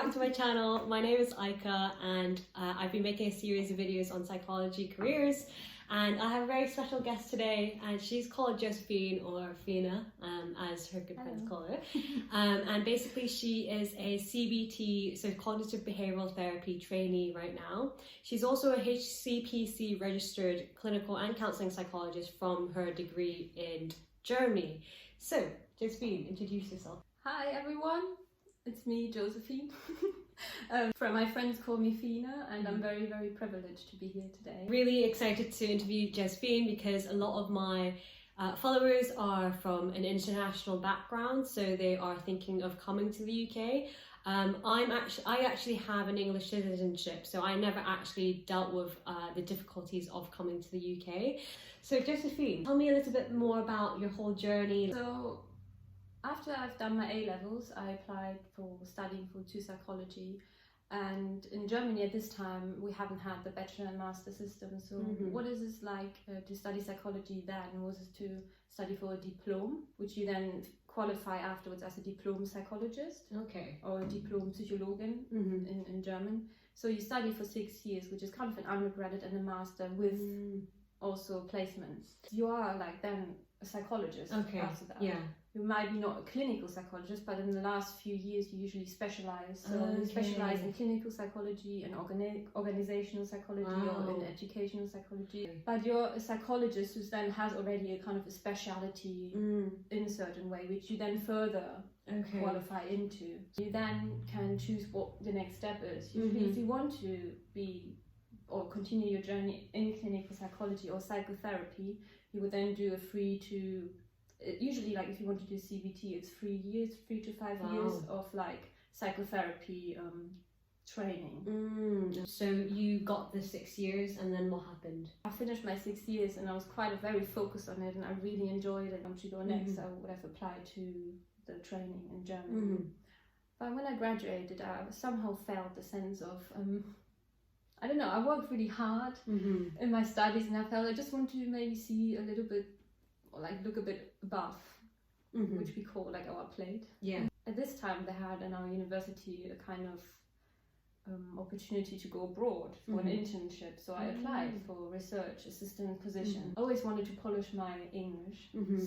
back to my channel. My name is Aika and I've been making a series of videos on psychology careers, and I have a very special guest today, and she's called Josephine, or Fina, as her good friends call her. And basically she is a CBT, so Cognitive Behavioural Therapy trainee right now. She's also a HCPC registered Clinical and Counselling Psychologist from her degree in Germany. So, Josephine, introduce yourself. Hi everyone, it's me, Josephine. My friends call me Fina, and I'm very, very privileged to be here today. Really excited to interview Josephine because a lot of my followers are from an international background, so they are thinking of coming to the UK. I actually have an English citizenship, so I never actually dealt with the difficulties of coming to the UK. So Josephine, tell me a little bit more about your whole journey. So after I've done my A-levels, I applied for studying for psychology, and in Germany at this time we haven't had the bachelor and master system. So what is this like to study psychology then? Was it to study for a diploma, which you then qualify afterwards as a diploma psychologist, Okay, or a diploma Psychologin in German. So you study for 6 years, which is kind of an undergraduate and a master with also placements. You are like then a psychologist after that. Yeah. You might be not a clinical psychologist, but in the last few years you usually specialize. So you specialize in clinical psychology and organizational psychology, or in educational psychology. But you're a psychologist who then has already a kind of a speciality in a certain way, which you then further qualify into. You then can choose what the next step is. Usually if you want to be or continue your journey in clinical psychology or psychotherapy, you would then do a usually like if you want to do CBT, it's 3 years, 3 to 5 years of like psychotherapy training. So you got the 6 years, and then what happened? I finished my 6 years and I was very focused on it, and I really enjoyed it. To go next, I would have applied to the training in Germany. But when I graduated, I somehow felt the sense of I don't know, I worked really hard in my studies, and I felt I just want to maybe see a little bit, or like look a bit above, which we call like our plate. Yeah. At this time they had in our university a kind of opportunity to go abroad for an internship, so I applied for a research assistant position. I always wanted to polish my English,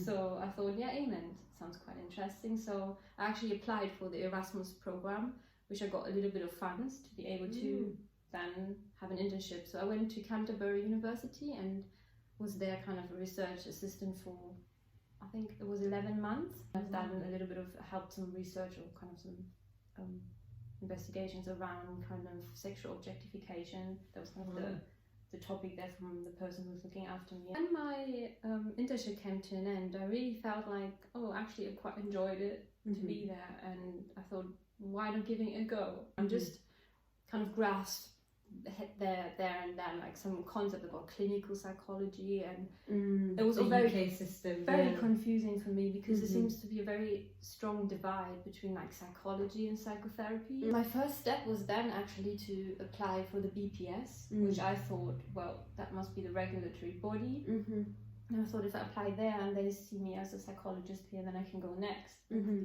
so I thought, yeah, England sounds quite interesting. So I actually applied for the Erasmus program, which I got a little bit of funds to be able to then have an internship. So I went to Canterbury University and was there kind of a research assistant for, I think it was 11 months. I've done a little bit of helped some research or kind of some investigations around kind of sexual objectification. That was kind of the topic there from the person who was looking after me. When my internship came to an end, I really felt like, actually I quite enjoyed it to be there, and I thought, why not giving it a go? I'm just kind of grasped there and then like some concept about clinical psychology, and it was all very system, very confusing for me, because there seems to be a very strong divide between like psychology and psychotherapy. My first step was then actually to apply for the BPS, which I thought, well, that must be the regulatory body. And I thought if I apply there and they see me as a psychologist here, then I can go next.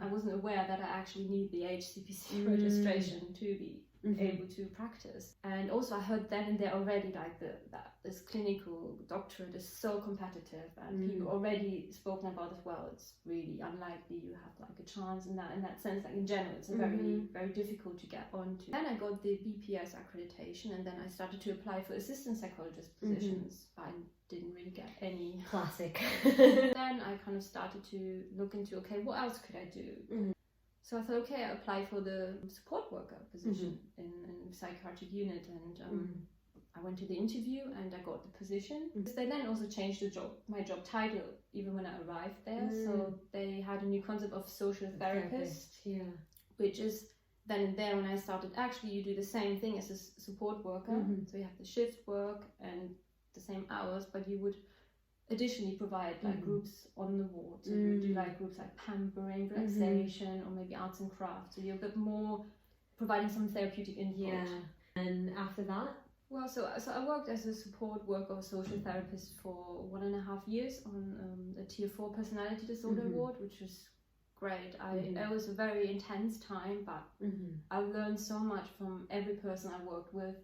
I wasn't aware that I actually need the HCPC registration to be able to practice. And also I heard then and there already like that this clinical doctorate is so competitive, and people already spoken about as well. It's really unlikely you have like a chance in that sense. Like in general, it's very, very difficult to get onto. Then I got the BPS accreditation, and then I started to apply for assistant psychologist positions. I didn't really get any. Classic. Then I kind of started to look into, okay, what else could I do? So I thought, okay, I applied for the support worker position in psychiatric unit, and I went to the interview and I got the position. They then also changed my job title even when I arrived there. So they had a new concept of social therapist, which is then and there when I started, actually you do the same thing as a support worker. So you have the shift work and the same hours, but you would additionally provide like groups on the ward. So you do like groups like pampering, relaxation, or maybe arts and crafts. So you're a bit more providing some therapeutic input. Yeah. And after that? Well, so I worked as a support worker or social therapist for 1.5 years on a Tier 4 personality disorder ward, which was great. It was a very intense time, but I learned so much from every person I worked with.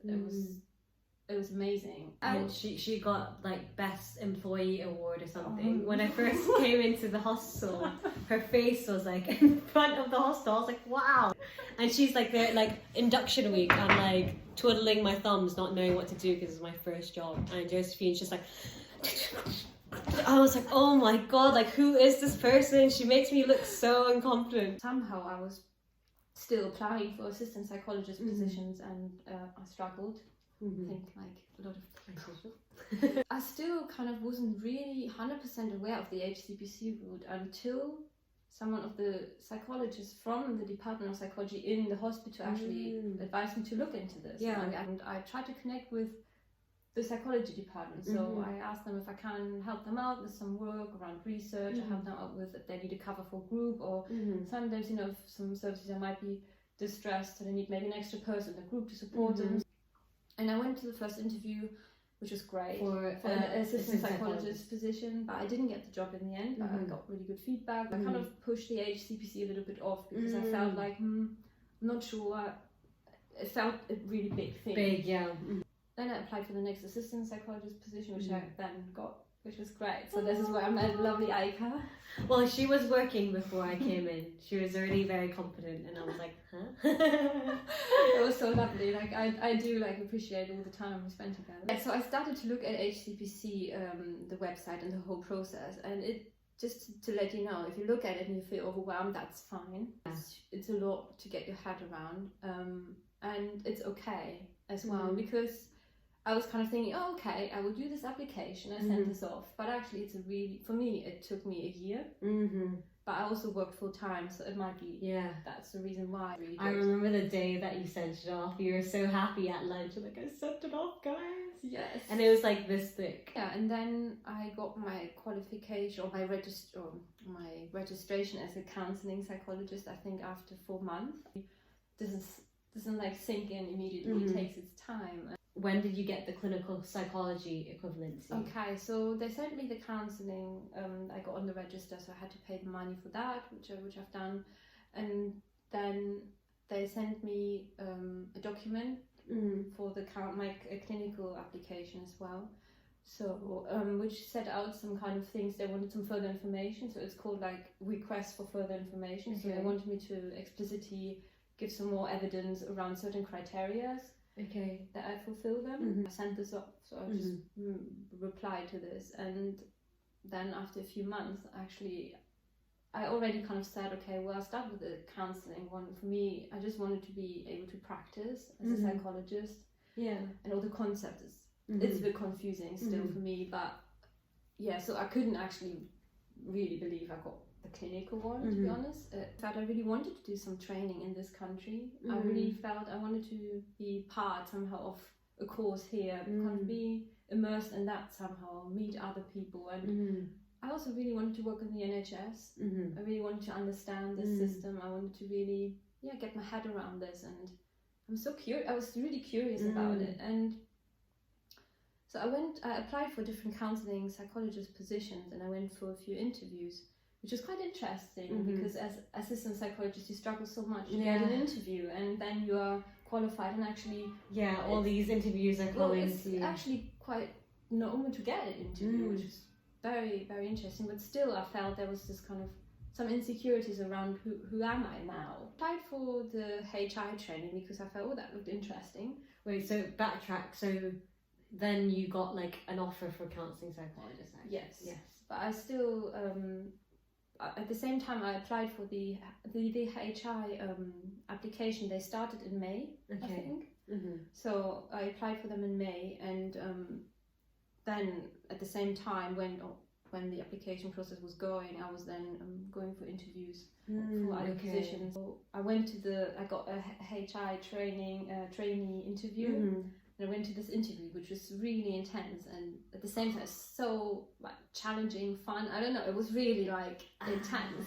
It was amazing. And she got like best employee award or something. When I first came into the hostel, her face was like in front of the hostel. I was like, wow. And she's like there, like induction week. I'm like twiddling my thumbs, not knowing what to do because it's my first job. And Josephine's just like, I was like, oh my god, like who is this person? She makes me look so incompetent. Somehow I was still applying for assistant psychologist positions, and I struggled. I think like a lot of people. I still kind of wasn't really 100% aware of the HCPC route until someone of the psychologists from the Department of Psychology in the hospital actually advised me to look into this. Yeah. And I tried to connect with the psychology department, so I asked them if I can help them out with some work around research. I help them out with if they need a cover for group, or sometimes, you know, some services I might be distressed and I need maybe an extra person in the group to support them. And I went to the first interview, which was great for an assistant psychologist position, but I didn't get the job in the end. But I got really good feedback. I kind of pushed the HCPC a little bit off because I felt like I'm not sure. It felt a really big thing. Big, yeah. Then I applied for the next assistant psychologist position, which I then got, which was great. So this is where I met lovely Aika. Well, she was working before I came in. She was already very competent, and I was like, huh? It was so lovely. Like I do like appreciate all the time we spent together. Yeah, so I started to look at HCPC, the website and the whole process, and it just to let you know, if you look at it and you feel overwhelmed, that's fine. It's a lot to get your head around, and it's okay as well, because I was kind of thinking, oh, okay, I will do this application, I send this off. But actually, it's a really, for me, it took me a year. But I also worked full time, so it might be, that's the reason why. Really I remember the day that you sent it off. You were so happy at lunch. You're like, I sent it off, guys. Yes. And it was like this thick. Yeah, and then I got my qualification, or my registration as a counselling psychologist, I think after 4 months. Doesn't like sink in immediately, it takes its time. When did you get the clinical psychology equivalency? Okay, so they sent me the counselling, I got on the register, so I had to pay the money for that, which I've done. And then they sent me a document for my clinical application as well. So, which set out some kind of things. They wanted some further information, so it's called like request for further information. So they wanted me to explicitly give some more evidence around certain criteria that I fulfill them. I sent this up, so I just replied to this, and then after a few months, actually, I already kind of said, okay, well, I'll start with the counselling one. For me, I just wanted to be able to practice as a psychologist. Yeah, and all the concepts it's a bit confusing still for me, but yeah, so I couldn't actually really believe I got the clinical one, to be honest. That I really wanted to do some training in this country. I really felt I wanted to be part somehow of a course here, kind of be immersed in that somehow, meet other people, and I also really wanted to work in the NHS. I really wanted to understand this system. I wanted to really get my head around this, and I'm so curious. I was really curious about it, and so I applied for different counselling psychologist positions, and I went for a few interviews, which was quite interesting because as assistant psychologist you struggle so much to get an interview, and then you are qualified, and actually all these interviews are coming. It's actually quite normal to get an interview, which is very, very interesting. But still, I felt there was this kind of some insecurities around who am I now. I applied for the HI training because I felt that looked interesting. Wait, so backtrack. So then you got like an offer for counselling psychologist. Yes. But I still at the same time I applied for the HI application. They started in May, I think. So I applied for them in May, and then at the same time when the application process was going, I was then going for interviews for other positions. So I got a HI trainee interview. And I went to this interview, which was really intense, and at the same time so like challenging, fun. I don't know, it was really like intense.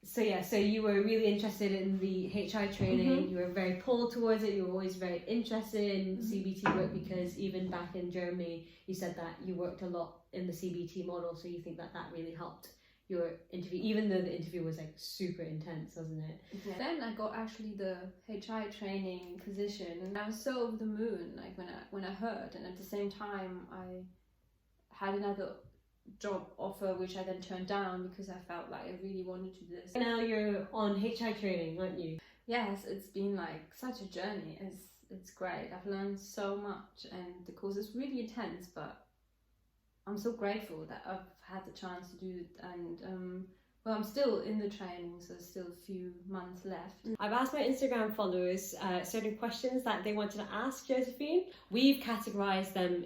So you were really interested in the HI training. You were very pulled towards it. You were always very interested in CBT work, because even back in Germany, you said that you worked a lot in the CBT model. So you think that really helped your interview, even though the interview was like super intense, wasn't it? Yeah. Then I got actually the HI training position, and I was so over the moon, like when I heard, and at the same time I had another job offer which I then turned down because I felt like I really wanted to do this. Now you're on HI training, aren't you? Yes, it's been like such a journey. It's great. I've learned so much, and the course is really intense, but I'm so grateful that I've had the chance to do it. And well, I'm still in the training, so there's still a few months left. I've asked my Instagram followers certain questions that they wanted to ask Josephine. We've categorized them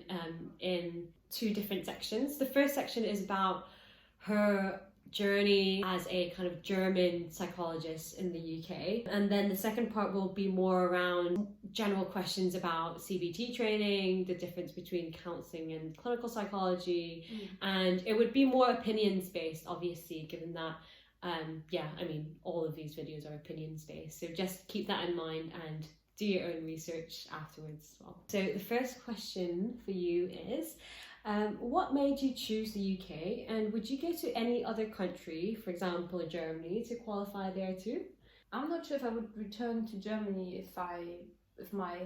in 2 different sections. The first section is about her journey as a kind of German psychologist in the UK, and then the second part will be more around general questions about CBT training, the difference between counselling and clinical psychology, and it would be more opinions based, obviously, given that all of these videos are opinions based, so just keep that in mind and do your own research afterwards as well. So the first question for you is, what made you choose the UK, and would you go to any other country, for example Germany, to qualify there too? I'm not sure if I would return to Germany if my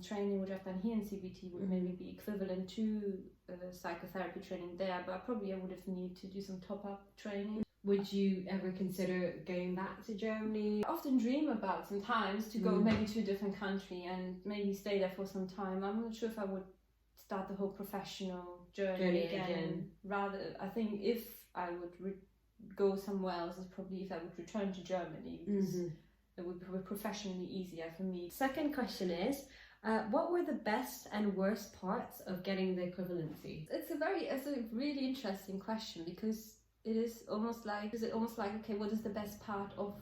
training which I've done here in CBT would maybe be equivalent to psychotherapy training there, but I would have needed to do some top-up training. Would you ever consider going back to Germany? I often dream about sometimes to go maybe to a different country and maybe stay there for some time. I'm not sure if I would start the whole professional journey again. Rather, I think if I would go somewhere else, is probably if I would return to Germany, because it would be professionally easier for me. Second question is, what were the best and worst parts of getting the equivalency? It's a really interesting question, because it is almost like okay, what is the best part of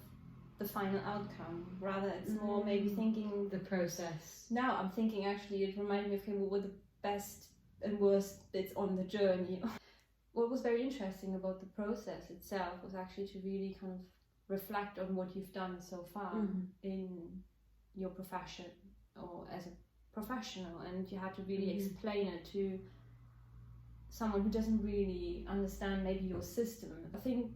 the final outcome? Rather, it's more maybe thinking the process. Now I'm thinking, actually it reminded me of, okay, what were the best and worst bits on the journey. What was very interesting about the process itself was actually to really kind of reflect on what you've done so far in your profession or as a professional, and you had to really explain it to someone who doesn't really understand maybe your system. I think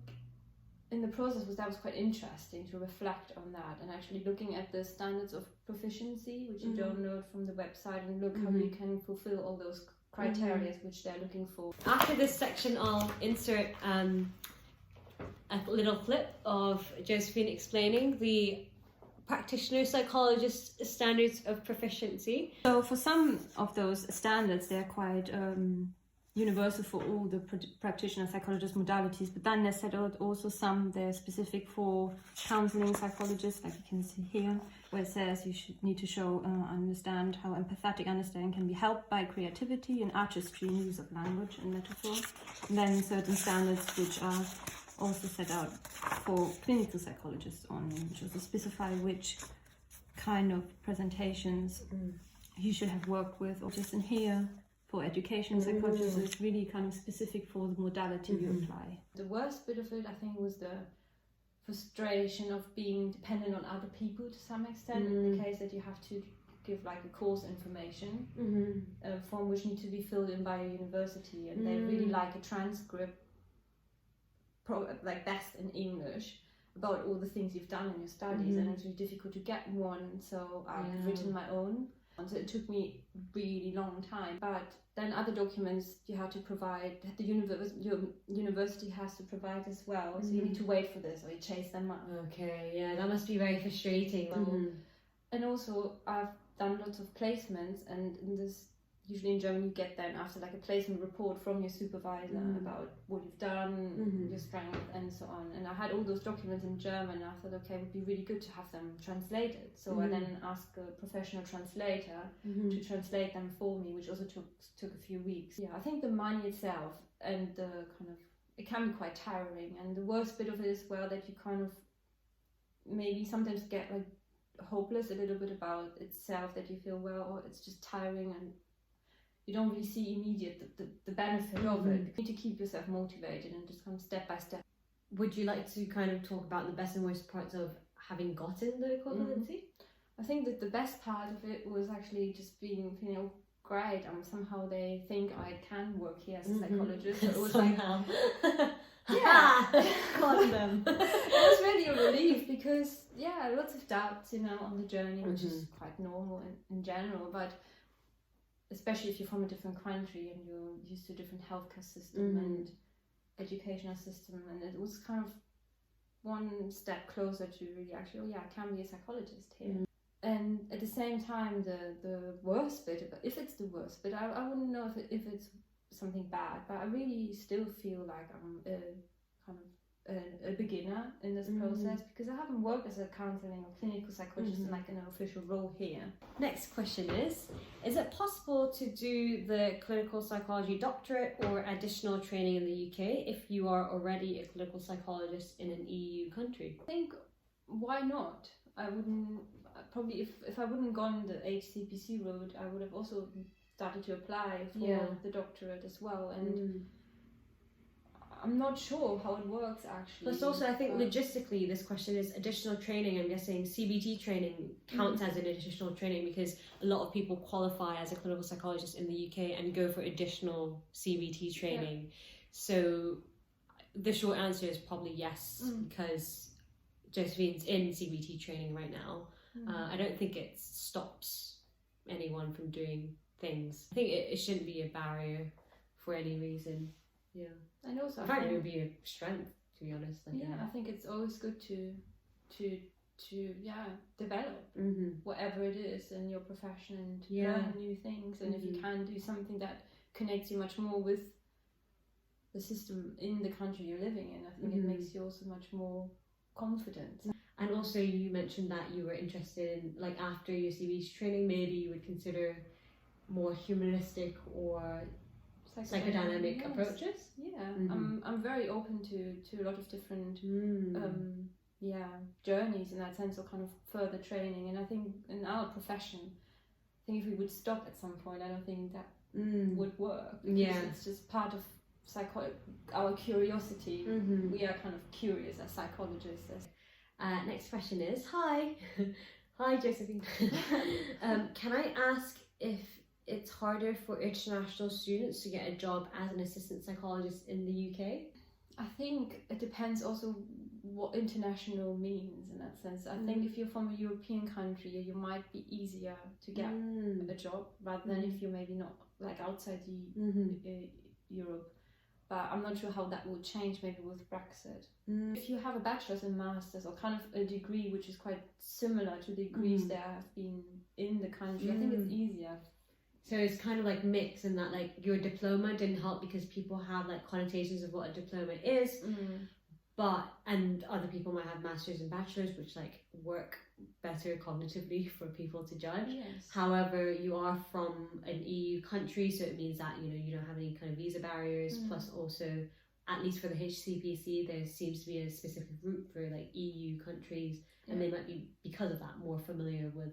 in the process that was quite interesting to reflect on that, and actually looking at the standards of proficiency, which you download from the website, and look how you can fulfill all those criteria which they're looking for. After this section, I'll insert a little clip of Josephine explaining the practitioner psychologist standards of proficiency. So for some of those standards, they're quite universal for all the practitioner psychologist modalities, but then they set out also some they're specific for counselling psychologists, like you can see here, where it says you need to show understand how empathetic understanding can be helped by creativity and artistry in use of language and metaphor. And then certain standards which are also set out for clinical psychologists only, which also specify which kind of presentations you should have worked with, or just in here. For education psychologists, it's really kind of specific for the modality you apply. The worst bit of it, I think, was the frustration of being dependent on other people to some extent, in the case that you have to give like a course information form which need to be filled in by a university, and they really like a transcript, like best in English, about all the things you've done in your studies, and it's really difficult to get one, so I've written my own. So it took me a really long time, but then other documents you had to provide, your university has to provide as well, so you need to wait for this, or you chase them up. Okay, yeah, that must be very frustrating. And also I've done lots of placements, and in this, usually in Germany you get then after like a placement report from your supervisor about what you've done, your strength and so on. And I had all those documents in German, and I thought, okay, it would be really good to have them translated. So I then asked a professional translator to translate them for me, which also took a few weeks. Yeah, I think the money itself and the kind of, it can be quite tiring. And the worst bit of it is, well, that you kind of maybe sometimes get like hopeless a little bit about itself, that you feel, well, it's just tiring, and you don't really see immediate the benefit of it. You need to keep yourself motivated and just kind of step by step. Would you like to kind of talk about the best and worst parts of having gotten the equivalency? I think that the best part of it was actually just being, great. Somehow they think I can work here as a psychologist. So it was somehow. Yeah. Got them. It was really a relief because, yeah, lots of doubts, you know, on the journey, which is quite normal in general, but especially if you're from a different country and you're used to a different healthcare system and educational system, and it was kind of one step closer to really actually, oh yeah, I can be a psychologist here. And at the same time, the worst bit, if it's the worst bit, I wouldn't know if it's something bad, but I really still feel like I'm a beginner in this process, because I haven't worked as a counselling or clinical psychologist in like an official role here. Next question is it possible to do the clinical psychology doctorate or additional training in the UK if you are already a clinical psychologist in an EU country? I think, why not? I wouldn't, probably if I wouldn't gone the HCPC route, I would have also started to apply for the doctorate as well, and I'm not sure how it works actually. Plus also I think logistically this question is additional training. I'm guessing CBT training counts as an additional training because a lot of people qualify as a clinical psychologist in the UK and go for additional CBT training. So the short answer is probably yes, because Josephine's in CBT training right now. I don't think it stops anyone from doing things. I think it shouldn't be a barrier for any reason. Yeah. And also, in fact, it would be a strength, to be honest. I think it's always good to develop whatever it is in your profession and learn new things. And if you can do something that connects you much more with the system in the country you're living in, I think it makes you also much more confident. And also, you mentioned that you were interested in, like, after your CBT training, maybe you would consider more humanistic or psychodynamic approaches. I'm very open to a lot of different journeys in that sense, or kind of further training. And I think in our profession, I think if we would stop at some point, I don't think that would work. It's just part of our curiosity. We are kind of curious as psychologists. Next question is, hi Josephine. Can I ask if it's harder for international students to get a job as an assistant psychologist in the UK? I think it depends also what international means in that sense. I think if you're from a European country, you might be easier to get a job rather than if you're maybe not like outside Europe. But I'm not sure how that will change maybe with Brexit. If you have a bachelor's and master's, or kind of a degree which is quite similar to the degrees that have been in the country, I think it's easier. So it's kind of like mixed in that, like, your diploma didn't help because people have like connotations of what a diploma is, and other people might have masters and bachelors which like work better cognitively for people to judge. However, you are from an EU country, so it means that, you know, you don't have any kind of visa barriers. Plus also, at least for the HCPC, there seems to be a specific route for like EU countries, and they might be, because of that, more familiar with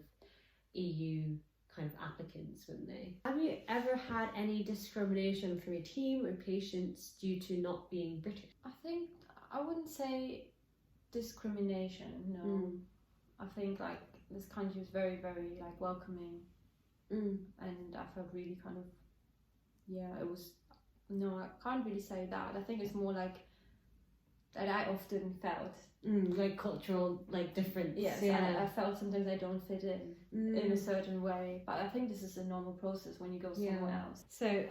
EU kind of applicants, wouldn't they? Have you ever had any discrimination from your team or patients due to not being British? I think I wouldn't say discrimination, no. I think like this country was very, very like welcoming, and I felt really kind of, it was, no, I can't really say that. I think it's more like that I often felt like cultural like difference. I felt sometimes I don't fit in a certain way, but I think this is a normal process when you go somewhere else. So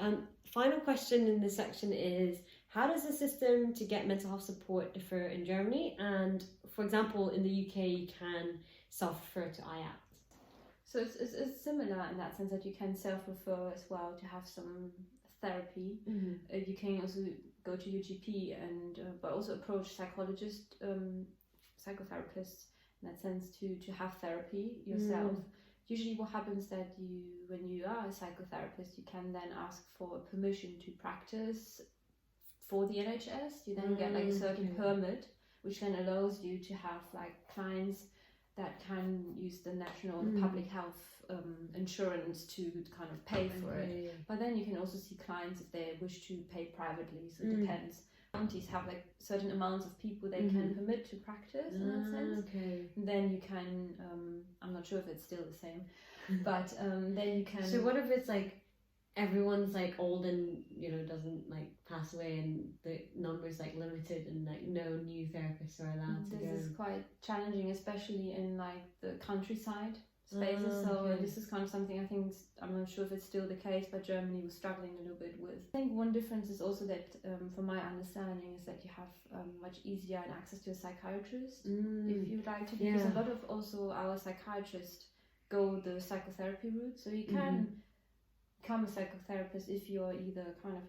final question in this section is, how does the system to get mental health support differ in Germany? And for example, in the UK you can self-refer to IAPT. So it's similar in that sense that you can self-refer as well to have some therapy. You can also go to your GP and but also approach psychologists, psychotherapists in that sense to have therapy yourself. Usually what happens that when you are a psychotherapist, you can then ask for permission to practice for the NHS. You then get like a certain permit, which then allows you to have like clients that can use the national public health insurance to kind of pay for it. But then you can also see clients if they wish to pay privately, so it depends. Counties have like certain amounts of people they can permit to practice in that sense. And then you can, I'm not sure if it's still the same, but then you can... So what if it's like everyone's like old and doesn't like pass away, and the numbers like limited, and like no new therapists are allowed to go. This is quite challenging, especially in like the countryside spaces. This is kind of something I think, I'm not sure if it's still the case, but Germany was struggling a little bit with. I think one difference is also that, from my understanding, is that you have much easier access to a psychiatrist if you'd like to, because a lot of also our psychiatrists go the psychotherapy route, so you can become a psychotherapist if you're either kind of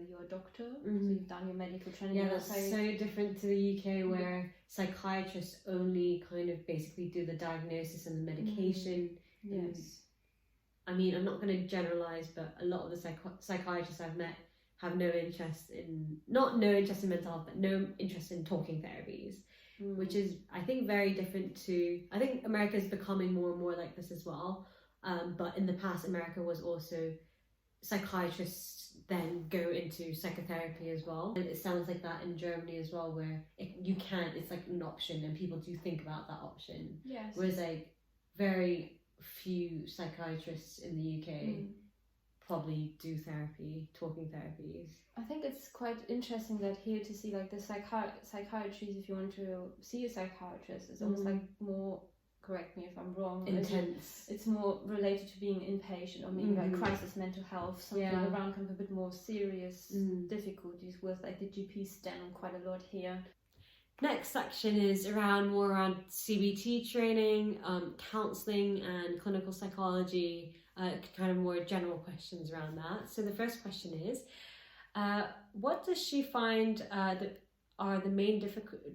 you're a doctor, so you've done your medical training. Yeah, that's so different to the UK, where psychiatrists only kind of basically do the diagnosis and the medication. Yes. I mean, I'm not going to generalize, but a lot of the psychiatrists I've met have no interest in mental health, but no interest in talking therapies, which is, I think, very different to, I think America is becoming more and more like this as well. But in the past, America was also psychiatrists then go into psychotherapy as well, and it sounds like that in Germany as well, where it's like an option, and people do think about that option. Yes. Whereas like very few psychiatrists in the UK probably do talking therapies. I think it's quite interesting that here to see like the psychiatries, if you want to see a psychiatrist, it's almost like more, correct me if I'm wrong, intense. It's more related to being inpatient, or maybe like crisis mental health, something around kind of a bit more serious difficulties with like the GP stem quite a lot here. Next section is more around CBT training, counselling and clinical psychology, kind of more general questions around that. So the first question is, what does she find that are the main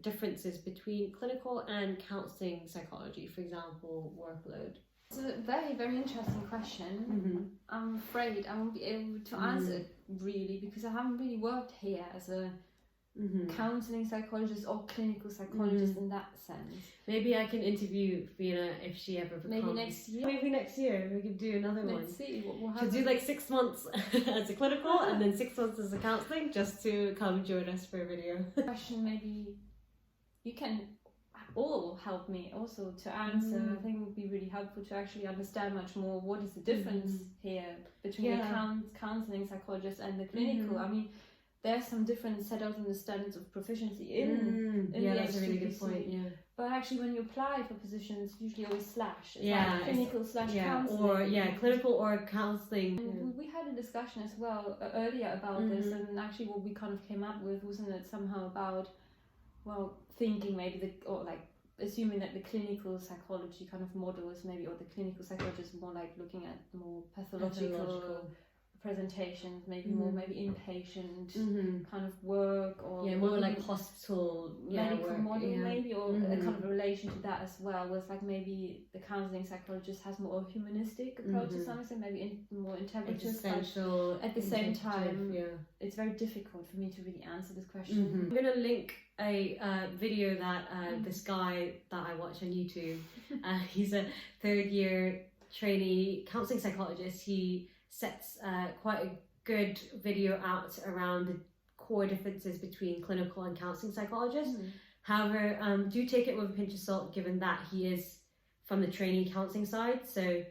differences between clinical and counselling psychology, for example, workload? It's a very, very interesting question. I'm afraid I won't be able to answer it really, because I haven't really worked here as a counselling psychologist or clinical psychologist in that sense. Maybe I can interview Fiona if she ever becomes. Maybe next year we could do another one. Let's see what will happen. She'll do like 6 months as a clinical and then 6 months as a counselling, just to come join us for a video. Question, maybe you can all help me also to answer. I think it would be really helpful to actually understand much more what is the difference here between the counselling psychologist and the clinical. I mean, there's some different setups and the standards of proficiency in the that's HCPC. a really good point. Yeah. But actually, when you apply for positions, usually always slash. It's like clinical / counselling. Or clinical or counselling. And we had a discussion as well earlier about this, and actually what we kind of came up with, wasn't it somehow about, well, thinking maybe assuming that the clinical psychology kind of model is maybe, or the clinical psychologist is more like looking at more pathological presentations, maybe more inpatient kind of work, or more like hospital medical model, maybe, or a kind of relation to that as well, was like maybe the counselling psychologist has more humanistic approach to some extent, maybe more integrative. At the same time, it's very difficult for me to really answer this question. I'm going to link a video that this guy that I watch on YouTube, he's a 3rd year trainee counselling psychologist. He sets quite a good video out around the core differences between clinical and counselling psychologists. However, do take it with a pinch of salt, given that he is from the trainee counselling side. So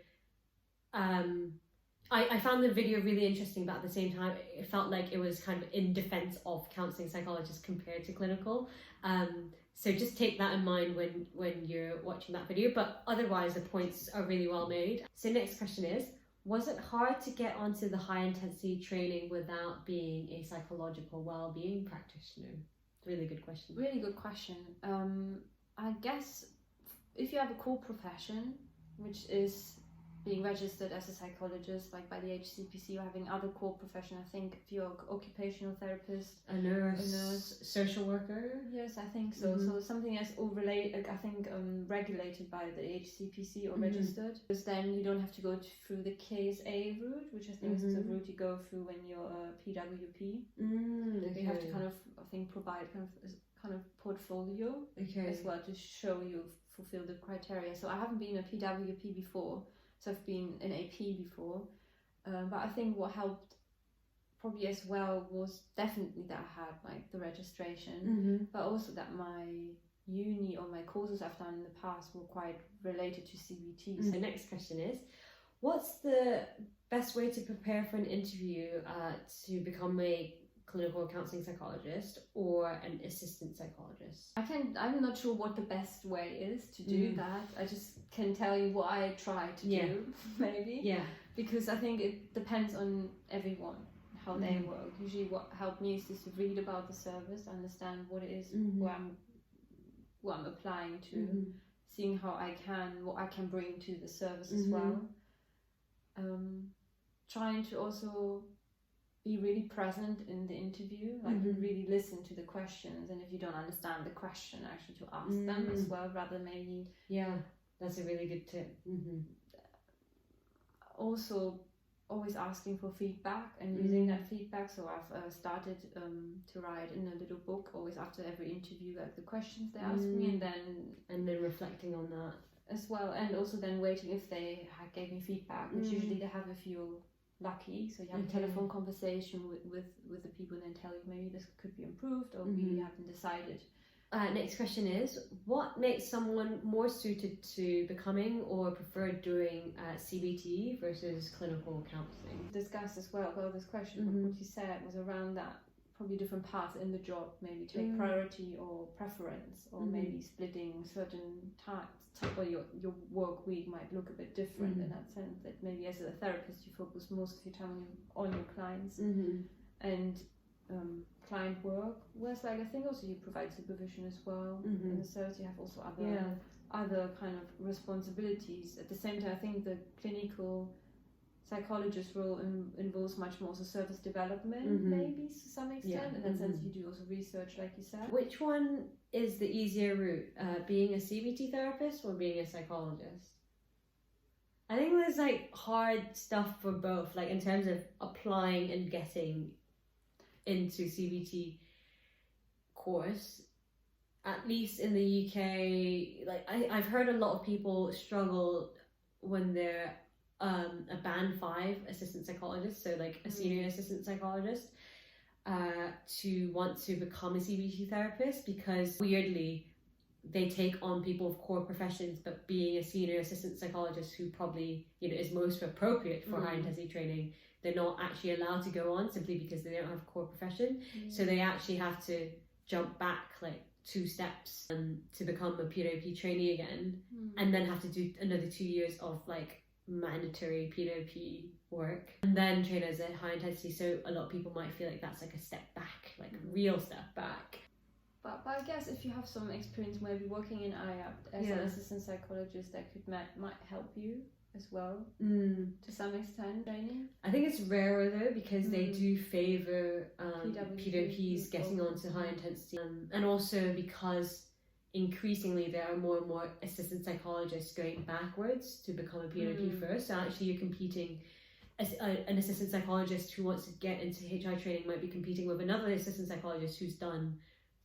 I found the video really interesting, but at the same time it felt like it was kind of in defence of counselling psychologists compared to clinical. So just take that in mind when you're watching that video, but otherwise the points are really well made. So next question is, was it hard to get onto the high intensity training without being a psychological well-being practitioner? Really good question. Really good question. I guess if you have a core profession, which is being registered as a psychologist, like by the HCPC, or having other core profession, I think if you're an occupational therapist, a nurse, social worker. Yes, I think so. So something that's all related, I think, regulated by the HCPC or registered, because then you don't have to go through the KSA route, which I think is the route you go through when you're a PWP. You have to kind of, I think, provide kind of portfolio as well to show you fulfill the criteria. So I haven't been a PWP before. So I've been an AP before, but I think what helped probably as well was definitely that I had like the registration, but also that my uni or my courses I've done in the past were quite related to CBT. The next question is, What's the best way to prepare for an interview to become a clinical counselling psychologist or an assistant psychologist? I'm not sure what the best way is to do that. I just can tell you what I try to do, maybe. Yeah. Because I think it depends on everyone, how they work. Usually what helped me is just to read about the service, understand what it is, what I'm applying to, seeing what I can bring to the service as well. Trying to also be really present in the interview, like really listen to the questions, and if you don't understand the question, actually to ask them as well, rather maybe. Yeah, that's a really good tip. Also, always asking for feedback and using that feedback. So I've started to write in a little book, always after every interview, like the questions they ask me, and then reflecting on that as well, and also then waiting if they gave me feedback, which usually they have if you're lucky. So you have a telephone conversation with the people, and then tell you maybe this could be improved, or we haven't decided. Next question is, what makes someone more suited to becoming or prefer doing CBT versus clinical counselling? Discussed as well about this question, but what you said was around that probably different paths in the job, maybe take priority or preference, or maybe splitting certain tasks, or your work week might look a bit different in that sense, that maybe as a therapist you focus most of your time on your clients and client work, whereas like I think also you provide supervision as well in the service. You have also other kind of responsibilities. At the same time, I think the clinical psychologist role involves much more also service development, maybe to some extent. In that sense, you do also research, like you said. Which one is the easier route, being a CBT therapist or being a psychologist? I think there's like hard stuff for both, like in terms of applying and getting into CBT course. At least in the UK, like I've heard a lot of people struggle when they're a band 5 assistant psychologist, so like a senior assistant psychologist, to want to become a CBT therapist, because weirdly they take on people of core professions, but being a senior assistant psychologist who probably is most appropriate for high intensity training, they're not actually allowed to go on simply because they don't have a core profession. So they actually have to jump back like 2 steps to become a PWP trainee again, and then have to do another 2 years of like mandatory PWP work, and then train as a high intensity. So a lot of people might feel like that's like a step back, like a real step back. But I guess if you have some experience maybe working in IAPT as an assistant psychologist, that might help you as well to some extent. Training, I think it's rarer though, because they do favour PWPs getting onto high intensity, and also because increasingly there are more and more assistant psychologists going backwards to become a PWP first. So actually you're competing as an assistant psychologist who wants to get into HI training might be competing with another assistant psychologist who's done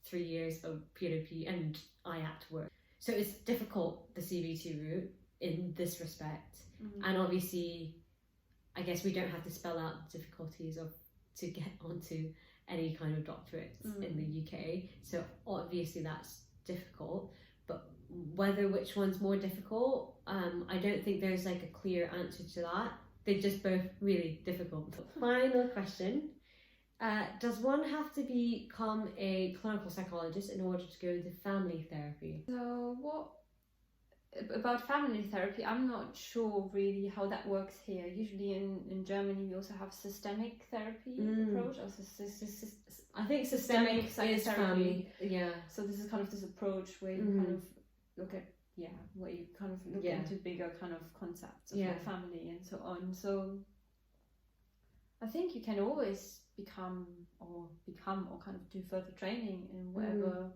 3 years of PWP and IAPT work. So it's difficult, the CBT route, in this respect. And obviously I guess we don't have to spell out the difficulties of to get onto any kind of doctorates in the UK, so obviously that's difficult, but which one's more difficult, I don't think there's like a clear answer to that. They're just both really difficult. Final question, does one have to become a clinical psychologist in order to go into family therapy? So what about family therapy, I'm not sure really how that works here. Usually in Germany we also have systemic therapy approach. I think systemic is family. Yeah. So this is kind of this approach where you kind of look at where you kind of look into bigger kind of concepts of your family and so on. So I think you can always become or kind of do further training in whatever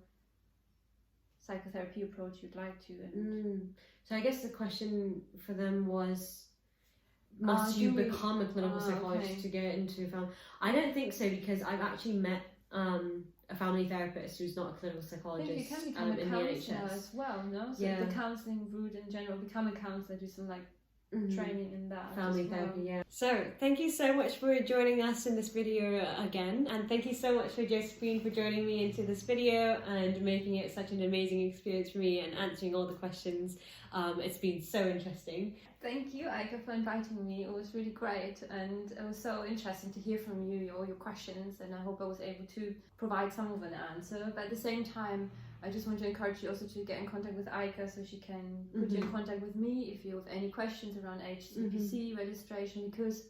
psychotherapy approach you'd like to. And so I guess the question for them was, must you become a clinical psychologist to get into family? I don't think so, because I've actually met a family therapist who's not a clinical psychologist. I think you can become a counsellor as well, no? So the counselling route in general, become a counsellor, do some like training in that. Family as well. therapy, yeah. So thank you so much for joining us in this video again, and thank you so much for Josephine for joining me into this video and making it such an amazing experience for me and answering all the questions. It's been so interesting. Thank you, Aika, for inviting me. It was really great, and it was so interesting to hear from you, all your questions, and I hope I was able to provide some of an answer. But at the same time, I just want to encourage you also to get in contact with Aika so she can put you in contact with me if you have any questions around HCPC registration, because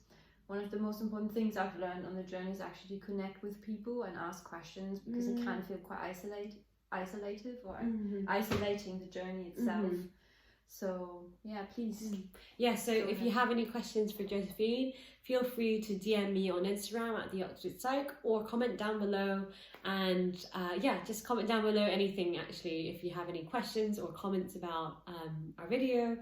one of the most important things I've learned on the journey is actually to connect with people and ask questions, because it can feel quite isolated or isolating, the journey itself. So yeah, please. Yeah, so if you have any questions for Josephine, feel free to DM me on Instagram at the Doctorate Psych, or comment down below. And yeah, just comment down below anything actually. If you have any questions or comments about our video,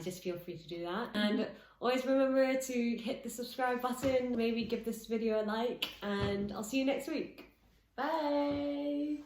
just feel free to do that. And always remember to hit the subscribe button, maybe give this video a like, and I'll see you next week. Bye!